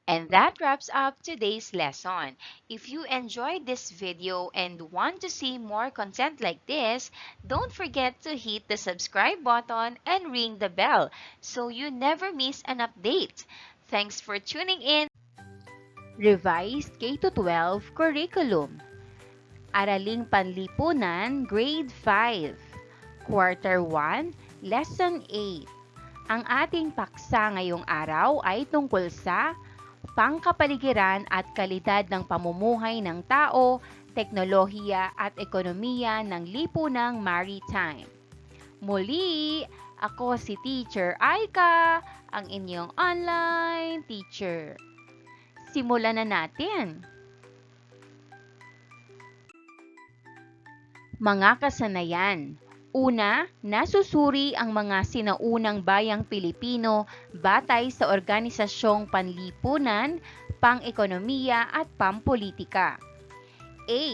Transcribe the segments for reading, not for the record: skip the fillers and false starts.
And that wraps up today's lesson. If you enjoyed this video and want to see more content like this, don't forget to hit the subscribe button and ring the bell so you never miss an update. Thanks for tuning in. Revised K-12 Curriculum. Araling Panlipunan, Grade 5. Quarter 1, Lesson 8. Ang ating paksa ngayong araw ay tungkol sa pangkapaligiran at kalidad ng pamumuhay ng tao, teknolohiya at ekonomiya ng lipunang maritime. Muli, ako si Teacher Aika, ang inyong online teacher. Simulan na natin. Mga kasanayan. Una, nasusuri ang mga sinaunang bayang Pilipino batay sa Organisasyong Panlipunan, Pang-ekonomiya at Pampolitika. A.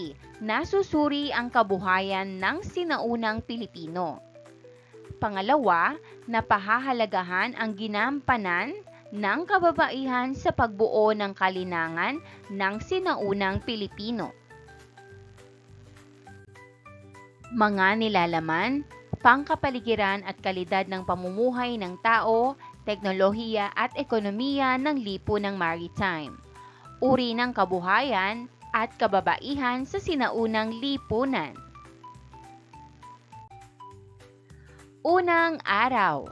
Nasusuri ang kabuhayan ng sinaunang Pilipino. Pangalawa, napahahalagahan ang ginampanan ng kababaihan sa pagbuo ng kalinangan ng sinaunang Pilipino. Mga nilalaman, pangkapaligiran at kalidad ng pamumuhay ng tao, teknolohiya at ekonomiya ng lipunang maritime. Uri ng kabuhayan at kababaihan sa sinaunang lipunan. Unang araw.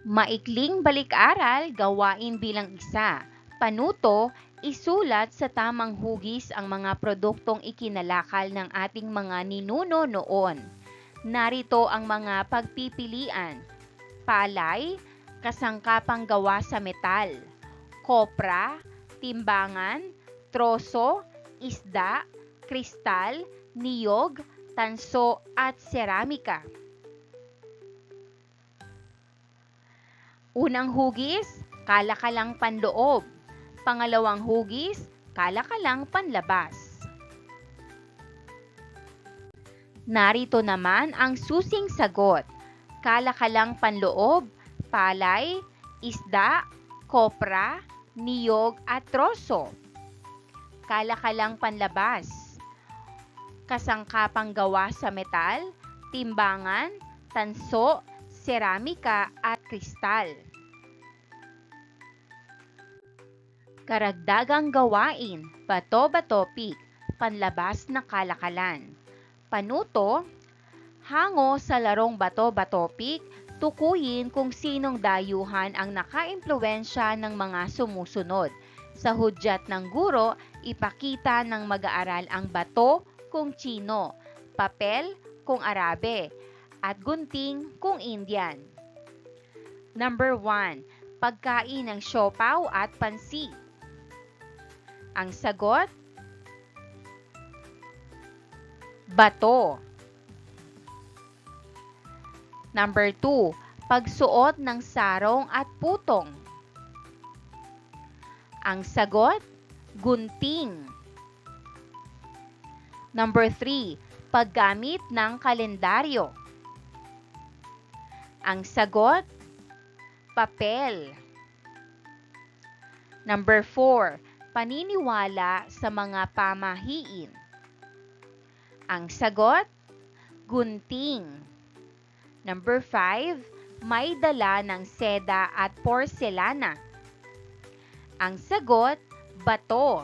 Maikling balik-aral, gawain bilang isa. Panuto, isulat sa tamang hugis ang mga produktong ikinalakal ng ating mga ninuno noon. Narito ang mga pagpipilian. Palay, kasangkapang gawa sa metal. Kopra, timbangan, troso, isda, kristal, niyog, tanso at seramika. Unang hugis, kalakalang panloob. Pangalawang hugis, kalakalang panlabas. Narito naman ang susing sagot. Kalakalang panloob, palay, isda, kopra, niyog at troso. Kalakalang panlabas, kasangkapang gawa sa metal, timbangan, tanso, seramika at kristal. Karagdagang gawain, bato-batopik, panlabas na kalakalan. Panuto, hango sa larong bato-batopik, tukuyin kung sinong dayuhan ang nakaimpluwensya ng mga sumusunod. Sa hudyat ng guro, ipakita ng mag-aaral ang bato kung Chino, papel kung Arabe, at gunting kung Indian. Number 1. Pagkain ng siopaw at pansit. Ang sagot, bato. Number 2, pagsuot ng sarong at putong. Ang sagot, gunting. Number 3, paggamit ng kalendaryo. Ang sagot, papel. Number 4, paniniwala sa mga pamahiin. Ang sagot, gunting. Number 5, may dala ng seda at porselana. Ang sagot, bato.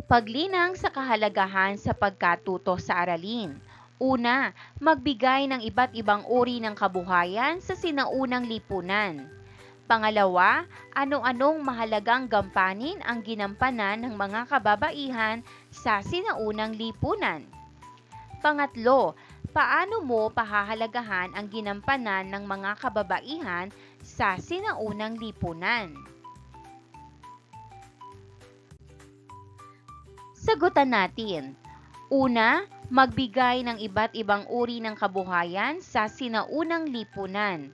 Paglinang sa kahalagahan sa pagkatuto sa aralin. Una, magbigay ng iba't ibang uri ng kabuhayan sa sinaunang lipunan. Pangalawa, ano-anong mahalagang gampanin ang ginampanan ng mga kababaihan sa sinaunang lipunan. Pangatlo, paano mo pahahalagahan ang ginampanan ng mga kababaihan sa sinaunang lipunan? Sagutan natin. Una, magbigay ng iba't ibang uri ng kabuhayan sa sinaunang lipunan.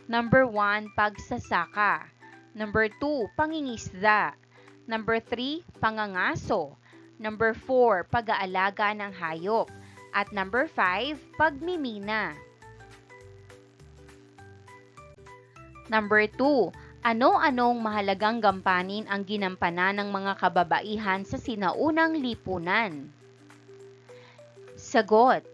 Number 1, pagsasaka. Number 2, pangingisda. Number 3, pangangaso. Number 4, pag-aalaga ng hayop. At number 5, pagmimina. Number 2, ano-anong mahalagang gampanin ang ginampanan ng mga kababaihan sa sinaunang lipunan? Sagot: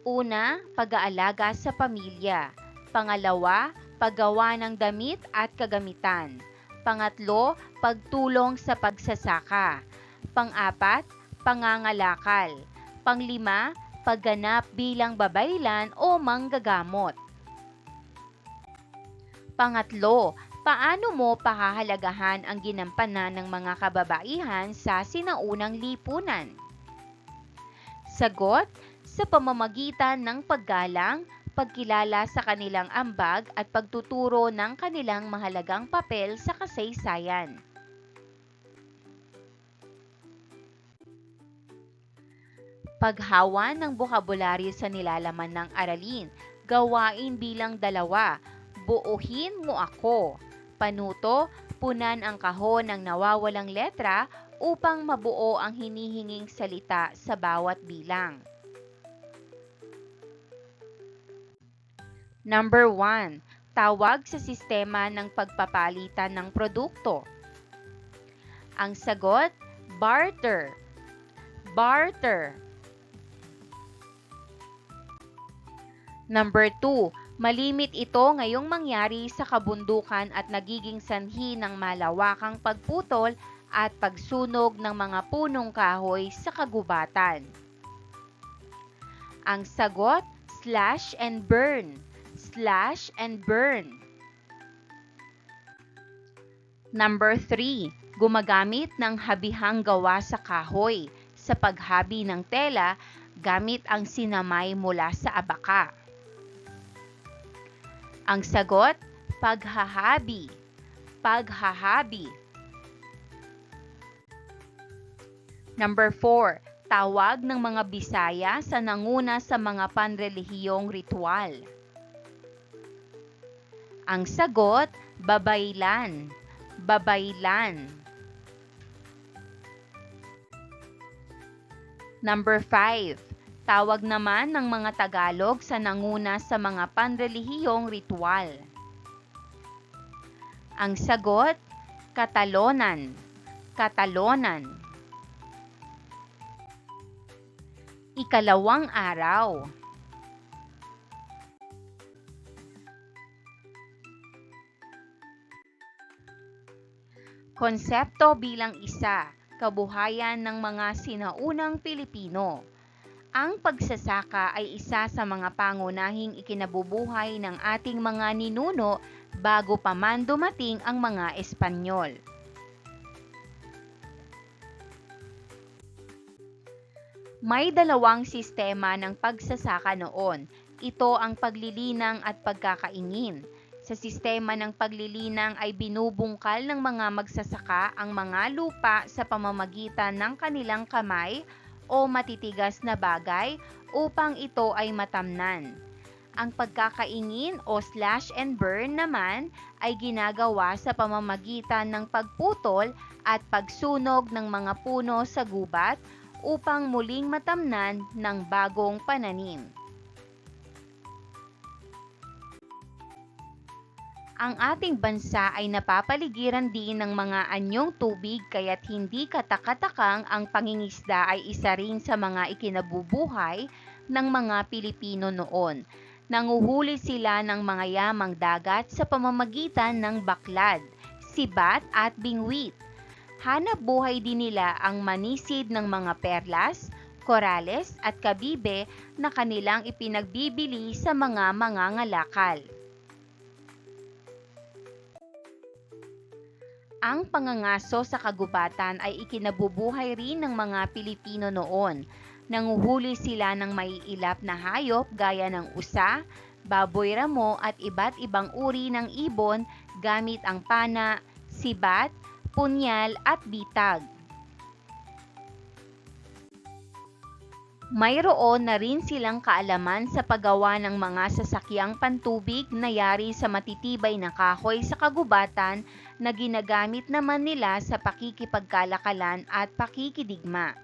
una, pag-aalaga sa pamilya. Pangalawa, paggawa ng damit at kagamitan. Pangatlo, pagtulong sa pagsasaka. Pang-apat, pangangalakal. Panglima, pagganap bilang babaylan o manggagamot. Pangatlo, paano mo pahahalagahan ang ginampanan ng mga kababaihan sa sinaunang lipunan? Sagot: sa pamamagitan ng paggalang, pagkilala sa kanilang ambag at pagtuturo ng kanilang mahalagang papel sa kasaysayan. Paghawa ng bokabularyo sa nilalaman ng aralin. Gawain bilang 2. Buuhin mo ako. Panuto, punan ang kahon ng nawawalang letra upang mabuo ang hinihinging salita sa bawat bilang. Number 1. Tawag sa sistema ng pagpapalitan ng produkto. Ang sagot: barter. Barter. Number 2. Malimit ito ngayong mangyari sa kabundukan at nagiging sanhi ng malawakang pagputol at pagsunog ng mga punong kahoy sa kagubatan. Ang sagot: slash and burn. Slash and burn. Number 3. Gumagamit ng habihang gawa sa kahoy sa paghabi ng tela gamit ang sinamay mula sa abaka. Ang sagot: paghahabi. Paghahabi. Number 4. Tawag ng mga Bisaya sa nanguna sa mga panrelihiyong ritual. Ang sagot: babaylan. Babaylan. Number 5. Tawag naman ng mga Tagalog sa nanguna sa mga panrelihiyong ritual. Ang sagot: Katalonan. Katalonan. Ikalawang araw. Konsepto bilang isa, kabuhayan ng mga sinaunang Pilipino. Ang pagsasaka ay isa sa mga pangunahing ikinabubuhay ng ating mga ninuno bago pa man dumating ang mga Espanyol. May 2 sistema ng pagsasaka noon. Ito ang paglilinang at pagkakaingin. Sa sistema ng paglilinang ay binubungkal ng mga magsasaka ang mga lupa sa pamamagitan ng kanilang kamay o matitigas na bagay upang ito ay matamnan. Ang pagkakaingin o slash and burn naman ay ginagawa sa pamamagitan ng pagputol at pagsunog ng mga puno sa gubat upang muling matamnan ng bagong pananim. Ang ating bansa ay napapaligiran din ng mga anyong tubig kaya't hindi katakatakang ang pangingisda ay isa rin sa mga ikinabubuhay ng mga Pilipino noon. Nanguhuli sila ng mga yamang dagat sa pamamagitan ng baklad, sibat at bingwit. Hanap buhay din nila ang manisid ng mga perlas, korales at kabibe na kanilang ipinagbibili sa mga mangangalakal. Ang pangangaso sa kagubatan ay ikinabubuhay rin ng mga Pilipino noon. Nanguhuli sila ng maiilap na hayop gaya ng usa, baboy ramo at iba't ibang uri ng ibon gamit ang pana, sibat, punyal at bitag. Mayroon na rin silang kaalaman sa paggawa ng mga sasakyang pantubig na yari sa matitibay na kahoy sa kagubatan na ginagamit naman nila sa pakikipagkalakalan at pakikidigma.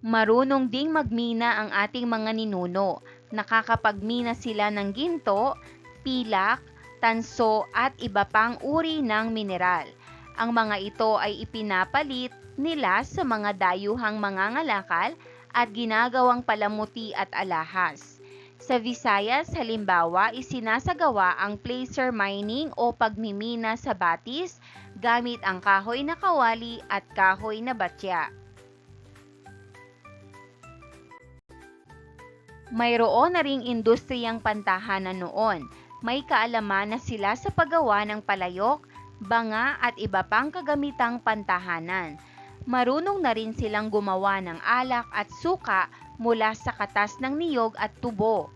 Marunong ding magmina ang ating mga ninuno. Nakakapagmina sila ng ginto, pilak, tanso at iba pang uri ng mineral. Ang mga ito ay ipinapalit nila sa mga dayuhang mangangalakal at ginagawang palamuti at alahas. Sa Visayas, halimbawa, isinasagawa ang placer mining o pagmimina sa batis gamit ang kahoy na kawali at kahoy na batya. Mayroon na ring industriyang pantahanan noon. May kaalaman na sila sa paggawa ng palayok, banga at iba pang kagamitang pantahanan. Marunong na rin silang gumawa ng alak at suka mula sa katas ng niyog at tubo.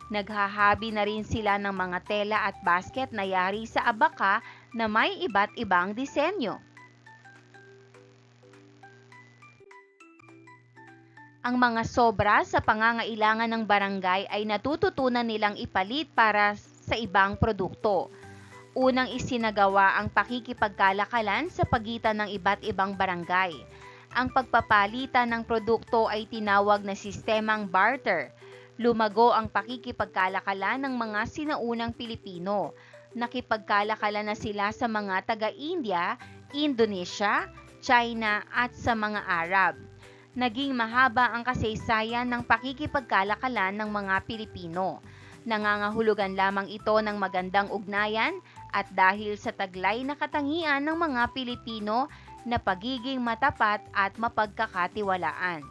Naghahabi na rin sila ng mga tela at basket na yari sa abaka na may iba't ibang disenyo. Ang mga sobra sa pangangailangan ng barangay ay natututunan nilang ipalit para sa ibang produkto. Unang isinagawa ang pakikipagkalakalan sa pagitan ng iba't ibang barangay. Ang pagpapalitan ng produkto ay tinawag na sistemang barter. Lumago ang pakikipagkalakalan ng mga sinaunang Pilipino. Nakipagkalakalan na sila sa mga taga-India, Indonesia, China at sa mga Arab. Naging mahaba ang kasaysayan ng pakikipagkalakalan ng mga Pilipino. Nangangahulugan lamang ito ng magandang ugnayan at dahil sa taglay na katangian ng mga Pilipino na pagiging matapat at mapagkakatiwalaan.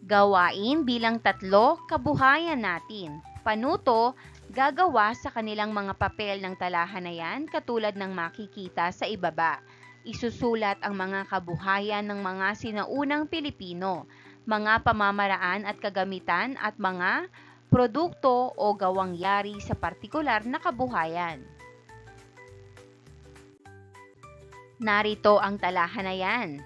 Gawain bilang 3, kabuhayan natin. Panuto, gagawa sa kanilang mga papel ng talahanayan katulad ng makikita sa ibaba. Isusulat ang mga kabuhayan ng mga sinaunang Pilipino, mga pamamaraan at kagamitan at mga produkto o gawang yari sa partikular na kabuhayan. Narito ang talahanayan.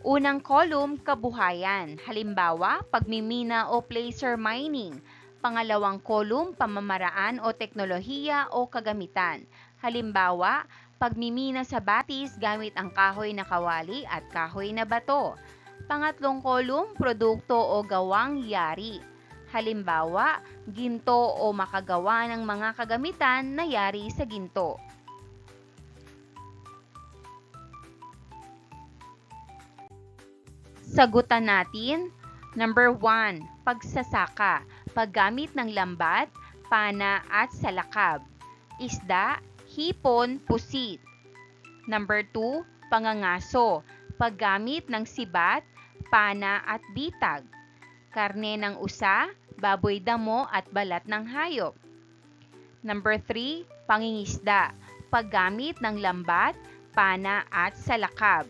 Unang column, kabuhayan. Halimbawa, pagmimina o placer mining. Pangalawang column, pamamaraan o teknolohiya o kagamitan. Halimbawa, pagmimina sa batis gamit ang kahoy na kawali at kahoy na bato. Pangatlong kolum, produkto o gawang yari. Halimbawa, ginto o makagawa ng mga kagamitan na yari sa ginto. Sagutan natin. Number 1, pagsasaka. Paggamit ng lambat, pana at salakab. Isda, hipon, pusit. Number 2, pangangaso. Paggamit ng sibat, pana at bitag. Karne ng usa, baboy damo at balat ng hayop. Number 3, pangingisda. Paggamit ng lambat, pana at salakab.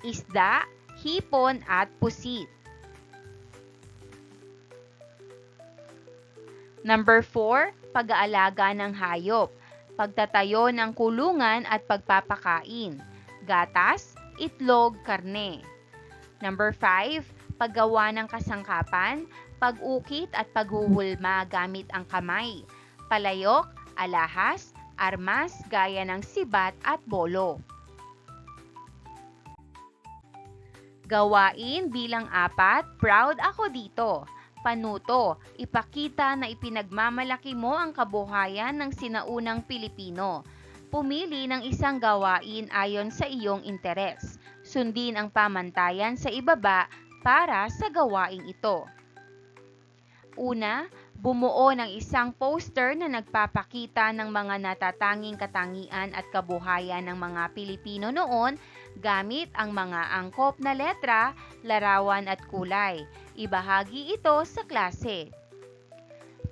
Isda, hipon at pusit. Number 4, pag-aalaga ng hayop. Pagtatayo ng kulungan at pagpapakain, gatas, itlog, karne. Number 5, paggawa ng kasangkapan, pag-ukit at paghuhulma gamit ang kamay, palayok, alahas, armas gaya ng sibat at bolo. Gawain bilang 4, proud ako dito. Panuto, ipakita na ipinagmamalaki mo ang kabuhayan ng sinaunang Pilipino. Pumili ng isang gawain ayon sa iyong interes. Sundin ang pamantayan sa ibaba para sa gawaing ito. Una, bumuo ng isang poster na nagpapakita ng mga natatanging katangian at kabuhayan ng mga Pilipino noon gamit ang mga angkop na letra, larawan at kulay. Ibahagi ito sa klase.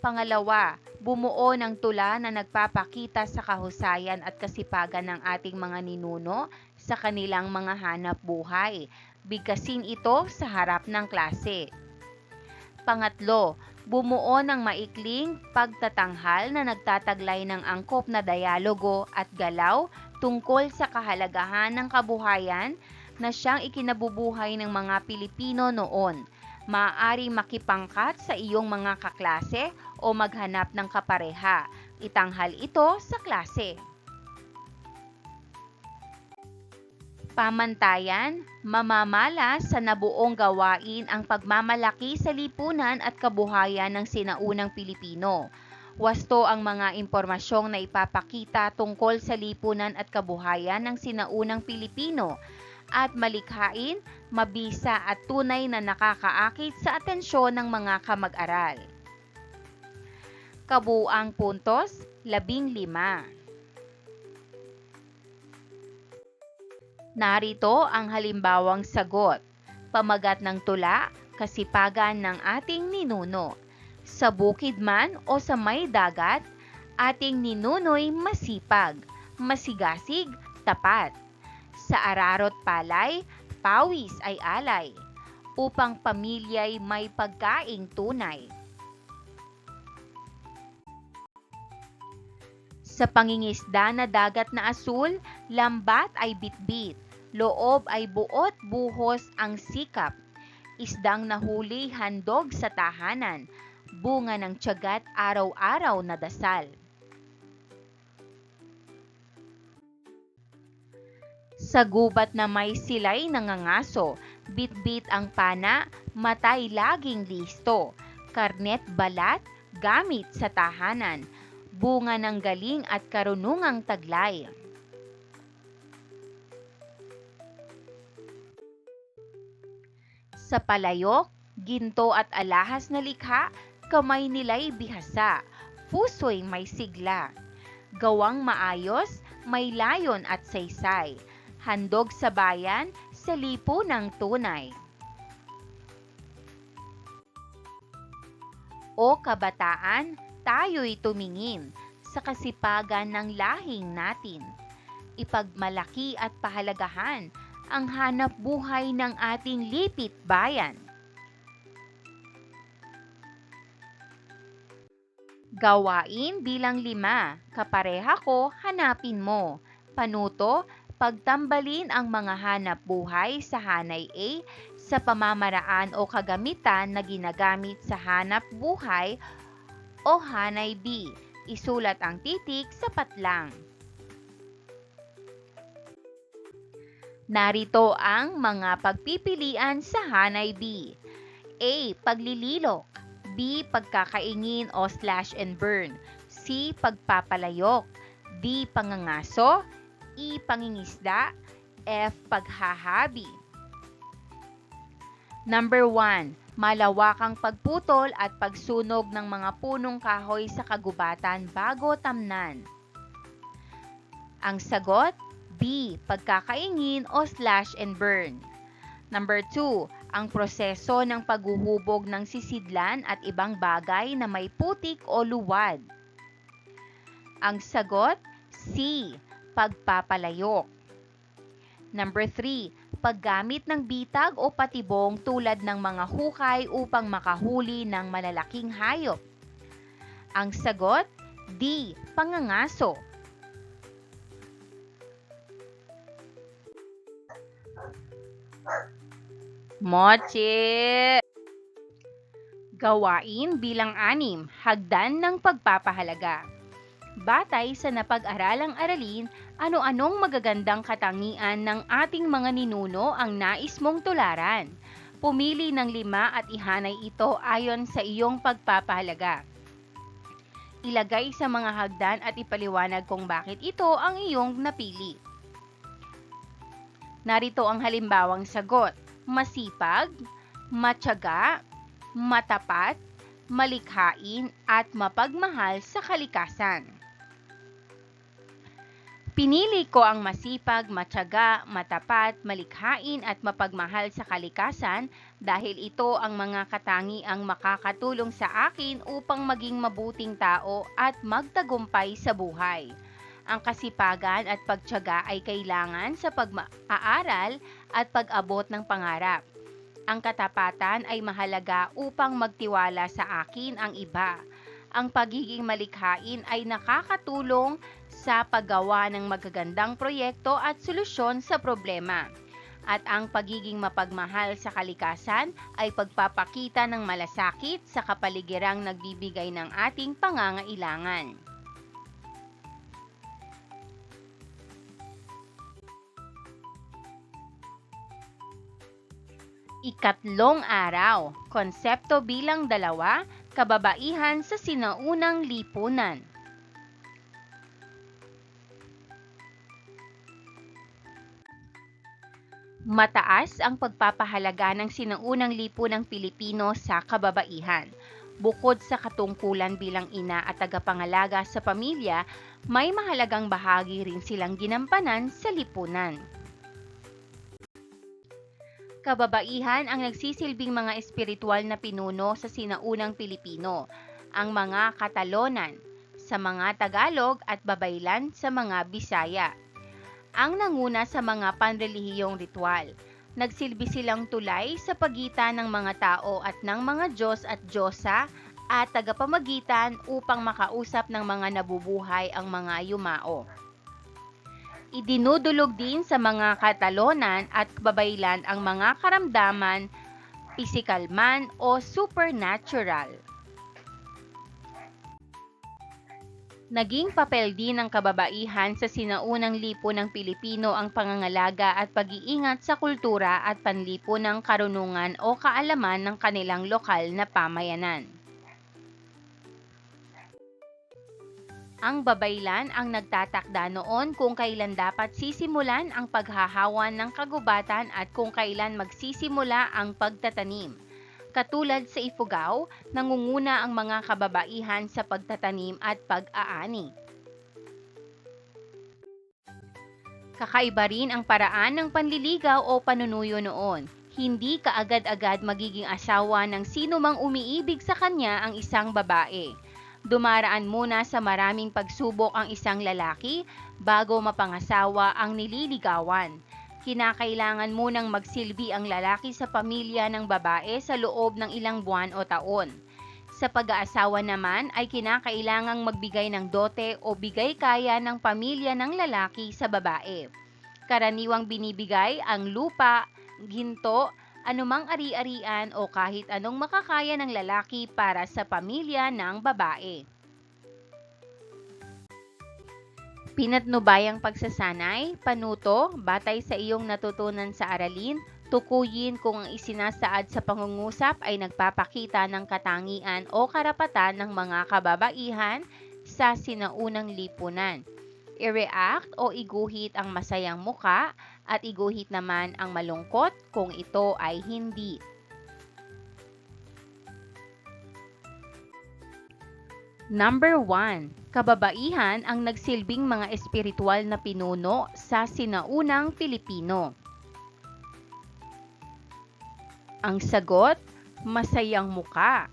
Pangalawa, bumuo ng tula na nagpapakita sa kahusayan at kasipagan ng ating mga ninuno sa kanilang mga hanap buhay. Bigkasin ito sa harap ng klase. Pangatlo, bumuo ng maikling pagtatanghal na nagtataglay ng angkop na dialogo at galaw tungkol sa kahalagahan ng kabuhayan na siyang ikinabubuhay ng mga Pilipino noon. Maaari makipangkat sa iyong mga kaklase o maghanap ng kapareha. Itanghal ito sa klase. Pamantayan, mamamala sa nabuong gawain ang pagmamalaki sa lipunan at kabuhayan ng sinaunang Pilipino. Wasto ang mga impormasyong na ipapakita tungkol sa lipunan at kabuhayan ng sinaunang Pilipino at malikhain, mabisa at tunay na nakakaakit sa atensyon ng mga kamag-aral. Kabuuang puntos, 15. Narito ang halimbawang sagot. Pamagat ng tula, kasipagan ng ating ninuno. Sa bukid man o sa may dagat, ating ninuno'y masipag, masigasig, tapat. Sa ararot palay, pawis ay alay, upang pamilya'y may pagkaing tunay. Sa pangingisda na dagat na asul, lambat ay bitbit, loob ay buot buhos ang sikap. Isdang nahuli handog sa tahanan, bunga ng tiyagat araw-araw na dasal. Sa gubat na may sila'y nangangaso, bitbit ang pana, matay laging listo. Karnet balat, gamit sa tahanan, bunga ng galing at karunungang taglay. Sa palayok, ginto at alahas na likha, kamay nila'y bihasa, puso'y may sigla. Gawang maayos, may layon at saysay, handog sa bayan, sa lipunang tunay. O kabataan, tayo'y tumingin sa kasipagan ng lahing natin. Ipagmalaki at pahalagahan ang hanap buhay ng ating lipit bayan. Gawain bilang 5, kapareha ko, hanapin mo. Panuto, pagtambalin ang mga hanap buhay sa hanay A sa pamamaraan o kagamitan na ginagamit sa hanap buhay o hanay B. Isulat ang titik sa patlang. Narito ang mga pagpipilian sa hanay B. A. Paglililok. B. Pagkakaingin o slash and burn. C. Pagpapalayok. D. Pangangaso. E. Pangingisda. F. Paghahabi. Number 1. Malawakang pagputol at pagsunog ng mga punong kahoy sa kagubatan bago tamnan. Ang sagot, B. Pagkakaingin o slash and burn. Number 2. Ang proseso ng paghuhubog ng sisidlan at ibang bagay na may putik o luwad. Ang sagot, C. Pagpapalayok. Number 3. Paggamit ng bitag o patibong tulad ng mga hukay upang makahuli ng malalaking hayop. Ang sagot, D. Pangangaso. Mochi! Gawain bilang 6, hagdan ng pagpapahalaga. Batay sa napag-aralang aralin, ano-anong magagandang katangian ng ating mga ninuno ang nais mong tularan. Pumili ng 5 at ihanay ito ayon sa iyong pagpapahalaga. Ilagay sa mga hagdan at ipaliwanag kung bakit ito ang iyong napili. Narito ang halimbawang sagot. Masipag, matyaga, matapat, malikhain at mapagmahal sa kalikasan. Pinili ko ang masipag, matyaga, matapat, malikhain at mapagmahal sa kalikasan dahil ito ang mga katangiang makakatulong sa akin upang maging mabuting tao at magtagumpay sa buhay. Ang kasipagan at pagtiyaga ay kailangan sa pag-aaral at pag-abot ng pangarap. Ang katapatan ay mahalaga upang magtiwala sa akin ang iba. Ang pagiging malikhain ay nakakatulong sa paggawa ng magagandang proyekto at solusyon sa problema. At ang pagiging mapagmahal sa kalikasan ay pagpapakita ng malasakit sa kapaligirang nagbibigay ng ating pangangailangan. Ikatlong araw, konsepto bilang 2, kababaihan sa sinaunang lipunan. Mataas ang pagpapahalaga ng sinaunang lipunang Pilipino sa kababaihan. Bukod sa katungkulan bilang ina at tagapangalaga sa pamilya, may mahalagang bahagi rin silang ginampanan sa lipunan. Kababaihan ang nagsisilbing mga espiritual na pinuno sa sinaunang Pilipino, ang mga Katalonan sa mga Tagalog at Babaylan sa mga Bisaya. Ang nanguna sa mga panrelihiyong ritual. Nagsilbi silang tulay sa pagitan ng mga tao at ng mga Diyos at Diyosa at tagapamagitan upang makausap ng mga nabubuhay ang mga yumao. Idinudulog din sa mga Katalonan at Babaylan ang mga karamdaman, pisikal man o supernatural. Naging papel din ng kababaihan sa sinaunang lipunang Pilipino ang pangangalaga at pag-iingat sa kultura at panlipunang karunungan o kaalaman ng kanilang lokal na pamayanan. Ang Babaylan ang nagtatakda noon kung kailan dapat sisimulan ang paghahawan ng kagubatan at kung kailan magsisimula ang pagtatanim. Katulad sa Ifugao, nangunguna ang mga kababaihan sa pagtatanim at pag-aani. Kakaiba rin ang paraan ng panliligaw o panunuyo noon. Hindi kaagad-agad magiging asawa ng sino mang umiibig sa kanya ang isang babae. Dumaraan muna sa maraming pagsubok ang isang lalaki bago mapangasawa ang nililigawan. Kinakailangan munang magsilbi ang lalaki sa pamilya ng babae sa loob ng ilang buwan o taon. Sa pag-aasawa naman ay kinakailangang magbigay ng dote o bigay kaya ng pamilya ng lalaki sa babae. Karaniwang binibigay ang lupa, ginto, anumang ari-arian o kahit anong makakaya ng lalaki para sa pamilya ng babae. Pinatnubayang pagsasanay, panuto, batay sa iyong natutunan sa aralin, tukuyin kung ang isinasaad sa pangungusap ay nagpapakita ng katangian o karapatan ng mga kababaihan sa sinaunang lipunan. I-react o iguhit ang masayang muka at iguhit naman ang malungkot kung ito ay hindi. Number 1. Kababaihan ang nagsilbing mga espiritual na pinuno sa sinaunang Pilipino. Ang sagot, masayang muka.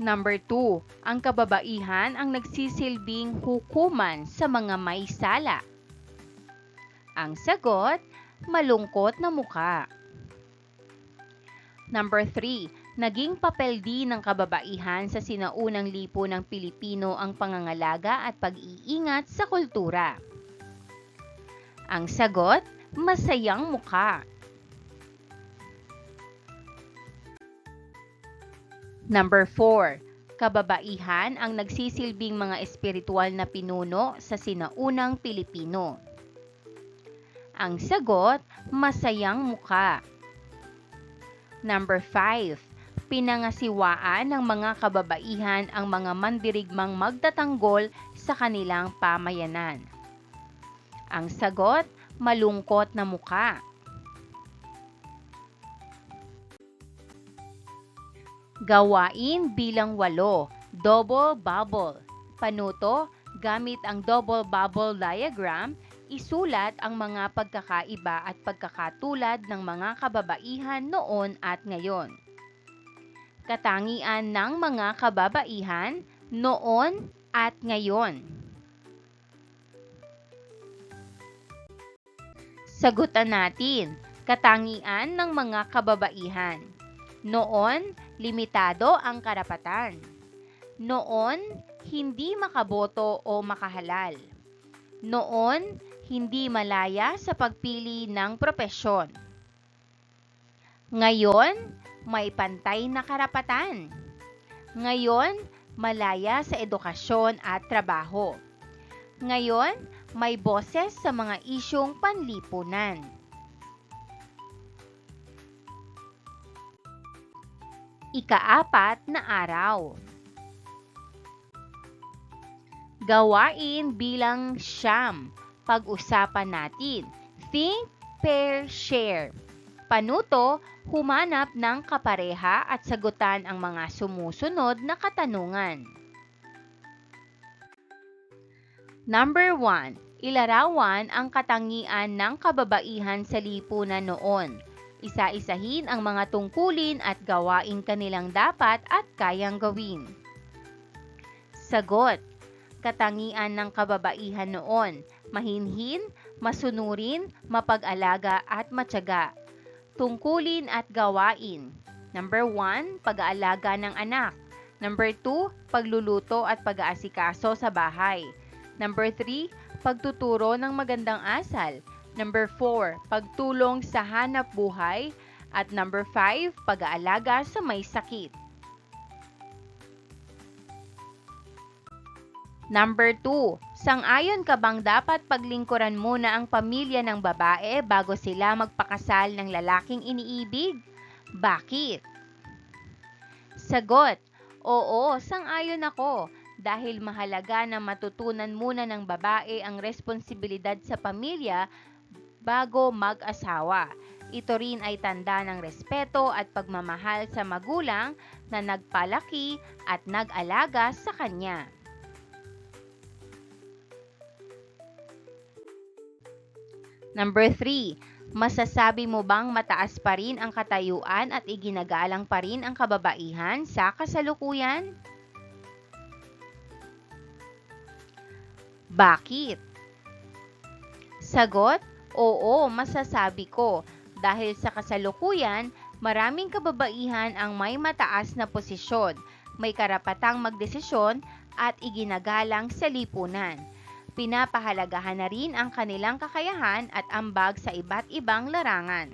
Number 2. Ang kababaihan ang nagsisilbing hukuman sa mga may sala. Ang sagot, malungkot na muka. Number 3. Naging papel din ng kababaihan sa sinaunang lipunang Pilipino ang pangangalaga at pag-iingat sa kultura. Ang sagot, masayang muka. Number 4. Kababaihan ang nagsisilbing mga espiritual na pinuno sa sinaunang Pilipino. Ang sagot, masayang muka. Number 5. Pinangasiwaan ng mga kababaihan ang mga mandirigmang magtatanggol sa kanilang pamayanan. Ang sagot, malungkot na muka. Gawain bilang 8, double bubble. Panuto, gamit ang double bubble diagram, isulat ang mga pagkakaiba at pagkakatulad ng mga kababaihan noon at ngayon. Katangian ng mga kababaihan noon at ngayon. Sagutan natin, katangian ng mga kababaihan. Noon, limitado ang karapatan. Noon, hindi makaboto o makahalal. Noon, hindi malaya sa pagpili ng propesyon. Ngayon, may pantay na karapatan. Ngayon, malaya sa edukasyon at trabaho. Ngayon, may boses sa mga isyung panlipunan. Ika-4 na araw. Gawain bilang 9. Pag-usapan natin. Think, pair, share. Panuto, humanap ng kapareha at sagutan ang mga sumusunod na katanungan. Number 1. Ilarawan ang katangian ng kababaihan sa lipunan noon. Isa-isahin ang mga tungkulin at gawain kanilang dapat at kayang gawin. Sagot. Katangian ng kababaihan noon: mahinhin, masunurin, mapag-alaga at matyaga. Tungkulin at gawain. Number 1, pag-aalaga ng anak. Number 2, pagluluto at pag-aasikaso sa bahay. Number 3, pagtuturo ng magandang asal. Number 4, pagtulong sa hanap buhay. At number 5, pag-aalaga sa may sakit. Number 2, sang-ayon ka bang dapat paglingkuran muna ang pamilya ng babae bago sila magpakasal ng lalaking iniibig? Bakit? Sagot, oo, sang-ayon ako. Dahil mahalaga na matutunan muna ng babae ang responsibilidad sa pamilya bago mag-asawa. Ito rin ay tanda ng respeto at pagmamahal sa magulang na nagpalaki at nag-alaga sa kanya. Number 3, masasabi mo bang mataas pa rin ang katayuan at iginagalang pa rin ang kababaihan sa kasalukuyan? Bakit? Sagot, oo, masasabi ko. Dahil sa kasalukuyan, maraming kababaihan ang may mataas na posisyon, may karapatang magdesisyon at iginagalang sa lipunan. Pinapahalagahan na rin ang kanilang kakayahan at ambag sa iba't ibang larangan.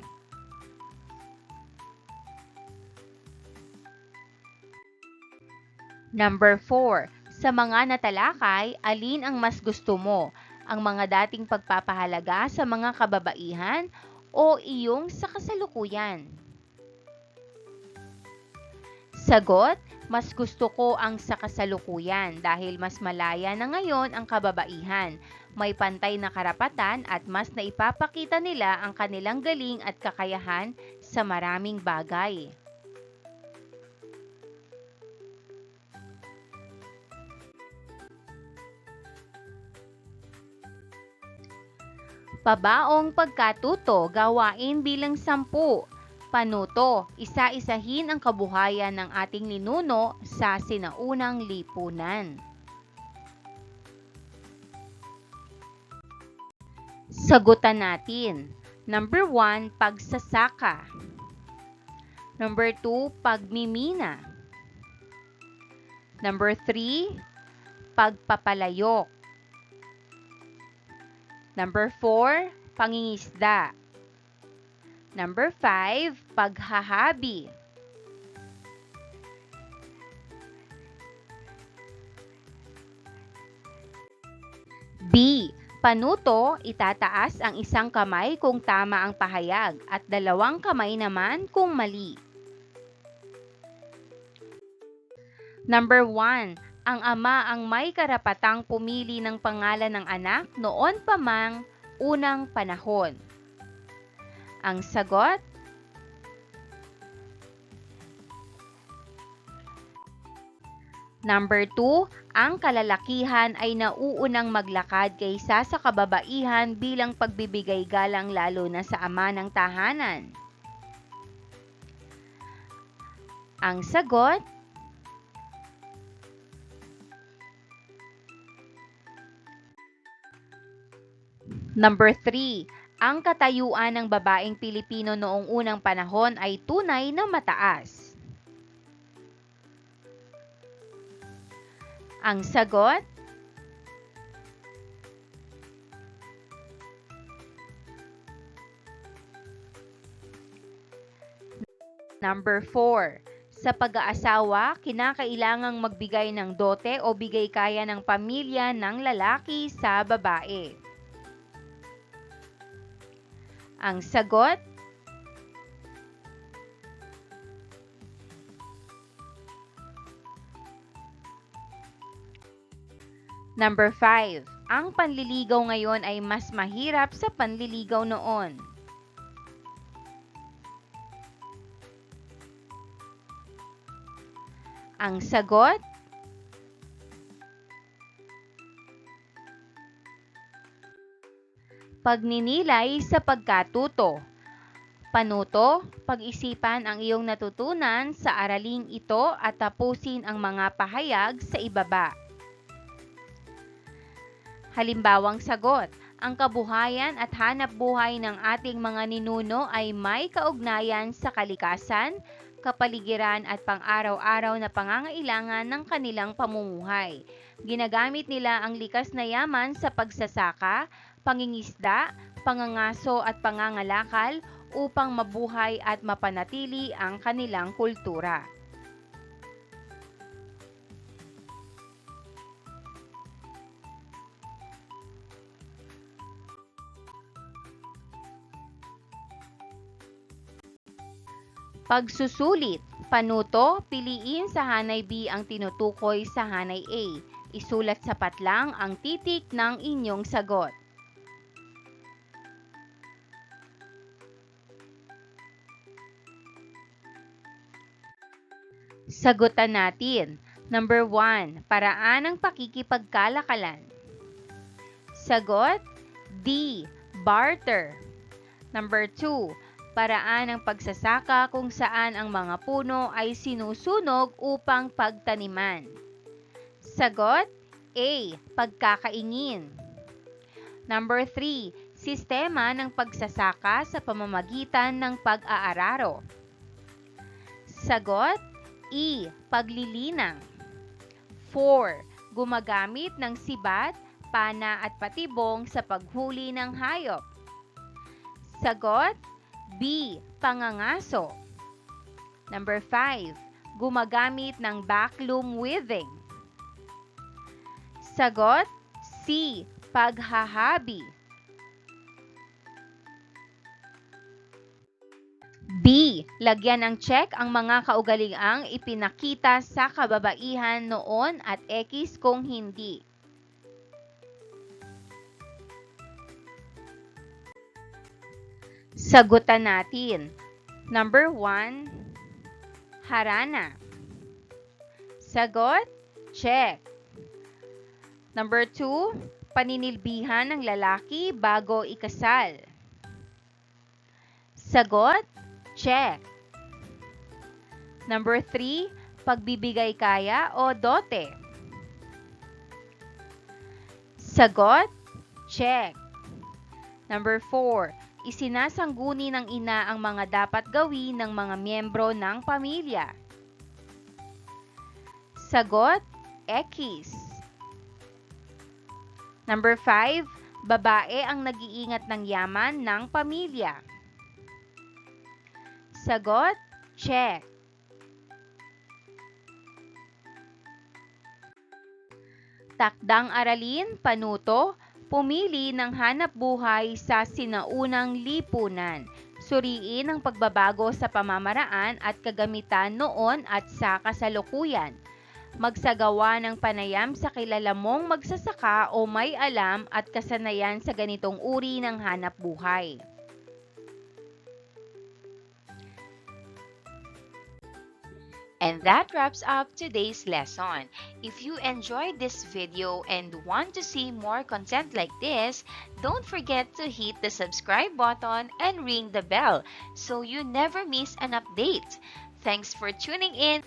Number 4. Sa mga natalakay, alin ang mas gusto mo? Ang mga dating pagpapahalaga sa mga kababaihan o iyong sa kasalukuyan? Sagot, mas gusto ko ang sa kasalukuyan dahil mas malaya na ngayon ang kababaihan, may pantay na karapatan at mas naipapakita nila ang kanilang galing at kakayahan sa maraming bagay. Pabaong pagkatuto, gawain bilang 10. Panuto, isa-isahin ang kabuhayan ng ating ninuno sa sinaunang lipunan. Sagutan natin. Number 1, pagsasaka. Number 2, pagmimina. Number 3, pagpapalayok. Number 4, pangingisda. Number 5, paghahabi. B. Panuto, itataas ang isang kamay kung tama ang pahayag at 2 kamay naman kung mali. Number 1. Ang ama ang may karapatang pumili ng pangalan ng anak noon pa mang unang panahon. Ang sagot? Number 2, ang kalalakihan ay nauunang maglakad kaysa sa kababaihan bilang pagbibigay galang lalo na sa ama ng tahanan. Ang sagot? Number 3, ang katayuan ng babaeng Pilipino noong unang panahon ay tunay na mataas. Ang sagot? Number 4. Sa pag-aasawa, kinakailangang magbigay ng dote o bigay kaya ng pamilya ng lalaki sa babae. Ang sagot, Number 5. Ang panliligaw ngayon ay mas mahirap sa panliligaw noon. Ang sagot, pagninilay sa pagkatuto. Panuto, pag-isipan ang iyong natutunan sa araling ito at tapusin ang mga pahayag sa ibaba. Halimbawang sagot, ang kabuhayan at hanap buhay ng ating mga ninuno ay may kaugnayan sa kalikasan, kapaligiran at pang-araw-araw na pangangailangan ng kanilang pamumuhay. Ginagamit nila ang likas na yaman sa pagsasaka, pangingisda, pangangaso at pangangalakal upang mabuhay at mapanatili ang kanilang kultura. Pagsusulit. Panuto, piliin sa hanay B ang tinutukoy sa hanay A. Isulat sa patlang ang titik ng inyong sagot. Sagutan natin. Number 1. Paraan ng pakikipagkalakalan. Sagot, D. Barter. Number 2. Paraan ng pagsasaka kung saan ang mga puno ay sinusunog upang pagtaniman. Sagot, A. Pagkakaingin. Number 3. Sistema ng pagsasaka sa pamamagitan ng pag-aararo. Sagot, E. Paglilinang. 4. Gumagamit ng sibat, pana at patibong sa paghuli ng hayop. Sagot, B. Pangangaso. Number 5. Gumagamit ng backloom weaving. Sagot, C. Paghahabi. B. Lagyan ng check ang mga kaugaliang ipinakita sa kababaihan noon at X kung hindi. Sagutan natin. Number 1. Harana. Sagot, check. Number 2. Paninilbihan ng lalaki bago ikasal. Sagot, check. Number 3. Pagbibigay kaya o dote. Sagot, check. Number 4. Isinasangguni ng ina ang mga dapat gawin ng mga miyembro ng pamilya. Sagot, X. Number 5. Babae ang nag-iingat ng yaman ng pamilya. Sagot, check. Takdang aralin, panuto, pumili ng hanap buhay sa sinaunang lipunan. Suriin ang pagbabago sa pamamaraan at kagamitan noon at sa kasalukuyan. Magsagawa ng panayam sa kilala mong magsasaka o may alam at kasanayan sa ganitong uri ng hanap buhay. And that wraps up today's lesson. If you enjoyed this video and want to see more content like this, don't forget to hit the subscribe button and ring the bell so you never miss an update. Thanks for tuning in.